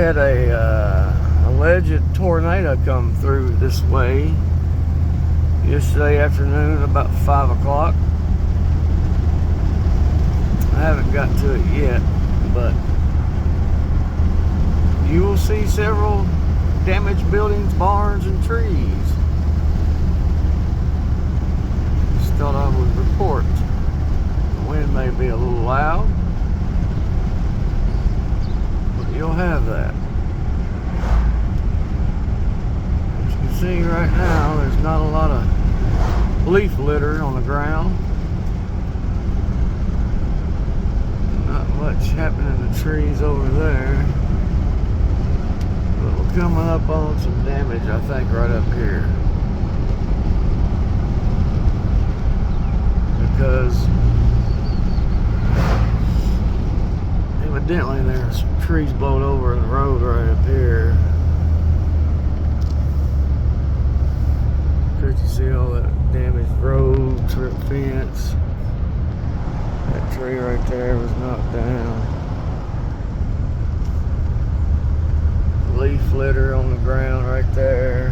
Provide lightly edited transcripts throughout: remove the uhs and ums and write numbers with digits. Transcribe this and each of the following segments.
had a alleged tornado come through this way yesterday afternoon about 5 o'clock. I haven't got to it yet, but you will see several damaged buildings, barns, and trees. Just thought I would report. The wind may be a little loud, but you'll have that. As you can see right now, there's not a lot of leaf litter on the ground. Not much happening in the trees over there. But we're coming up on some damage, I think, right up here. Because evidently there's trees blown over in the road right up here. Could you see all that damaged road, trip fence? That tree right there was knocked down. Leaf litter on the ground right there.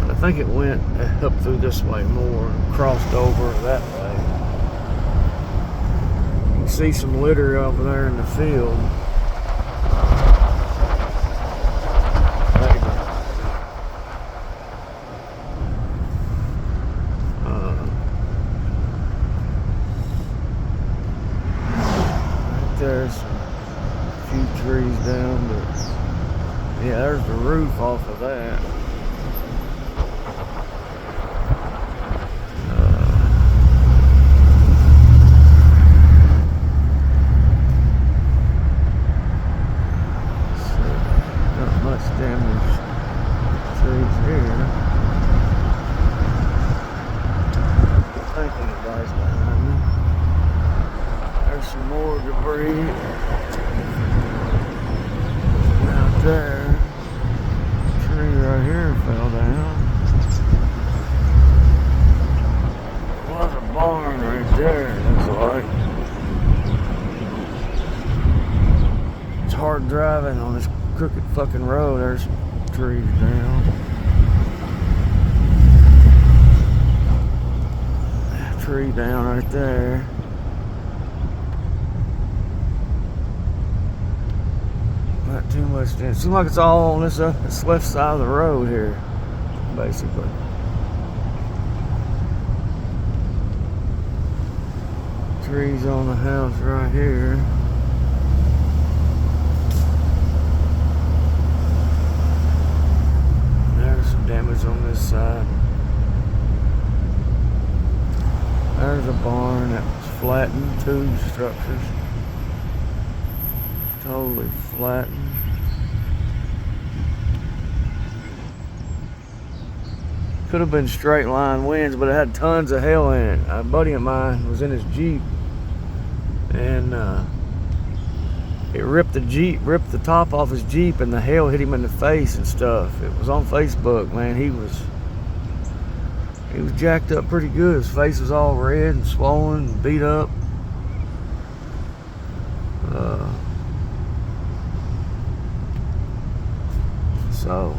I think it went up through this way more and crossed over that way. You can see some litter over there in the field. Right there's a few trees down, but yeah, there's the roof off of that. So, not much damage trees here. I think anybody's behind me. There's some more debris out there. Tree right here fell down. There was a barn right there, looks like. It's hard driving on this crooked fucking road. There's trees down. Tree down right there. Not too much damage. Seems like it's all on this left side of the road here, basically. Trees on the house right here. There's some damage on this side. There's a barn that was flattened, two structures. Totally flattened. Could have been straight line winds, but it had tons of hail in it. A buddy of mine was in his Jeep, and it ripped the top off his Jeep, and the hail hit him in the face and stuff. It was on Facebook, man. He was jacked up pretty good. His face was all red and swollen and beat up. So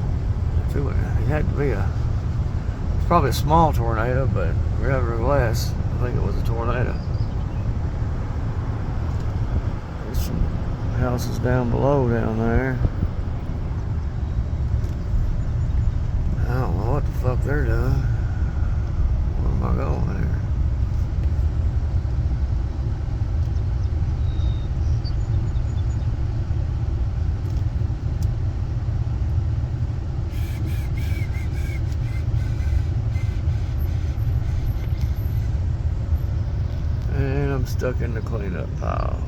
it had to be it's probably a small tornado, but nevertheless, I think it was a tornado. There's some houses down below down there. I don't know what the fuck they're doing. Where am I going here? I'm stuck in the cleanup pile.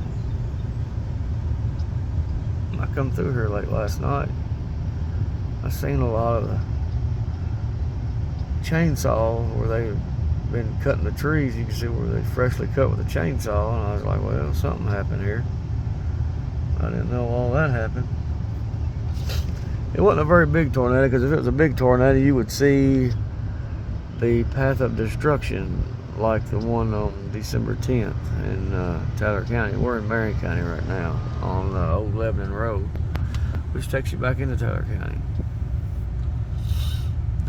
When I come through here late last night, I seen a lot of the chainsaw where they've been cutting the trees. You can see where they freshly cut with a chainsaw, and I was like, well, something happened here. I didn't know all that happened. It wasn't a very big tornado, because if it was a big tornado, you would see the path of destruction like the one on December 10th in Tyler County. We're in Marion County right now on Old Lebanon Road. which takes you back into Taylor County.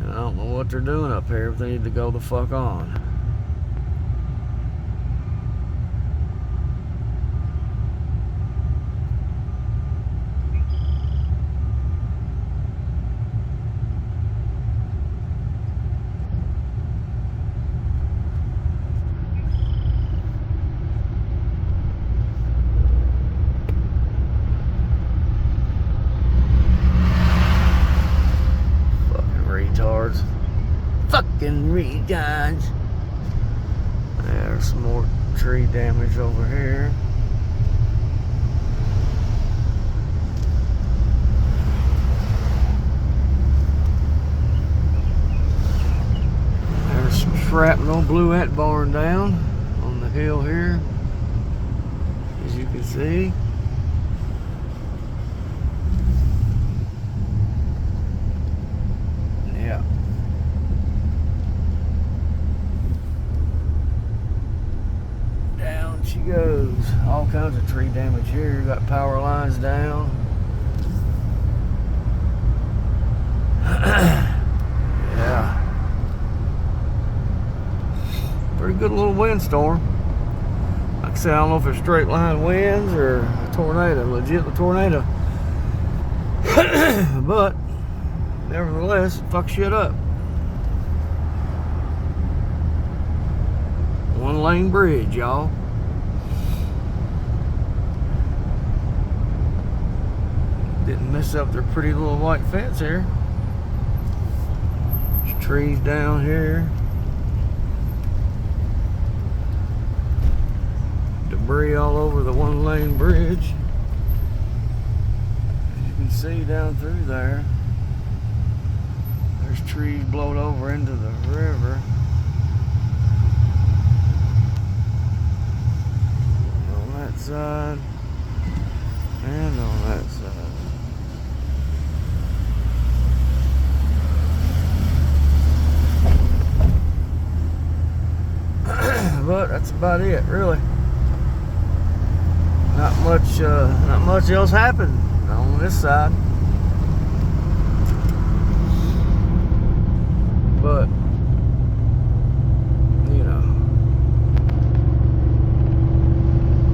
And I don't know what they're doing up here, but they need to go the fuck on. Retards. Fucking retards. There's some more tree damage over here. There's some shrapnel blew that barn down on the hill here, as you can see. Yeah. Down she goes. All kinds of tree damage here. Got power lines down. Yeah. Pretty good little windstorm. Like I said, I don't know if it's straight line winds or a tornado, legit a tornado. But nevertheless, it fucks shit up. One lane bridge, y'all. Didn't mess up their pretty little white fence here. There's trees down here. Debris all over the one lane bridge. As you can see down through there. There's trees blowed over into the river. On that side and on that side. But that's about it, really. Not much else happened on this side. But, you know,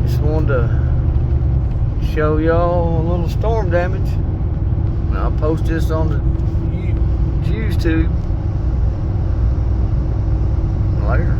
just wanted to show y'all a little storm damage. And I'll post this on the YouTube later.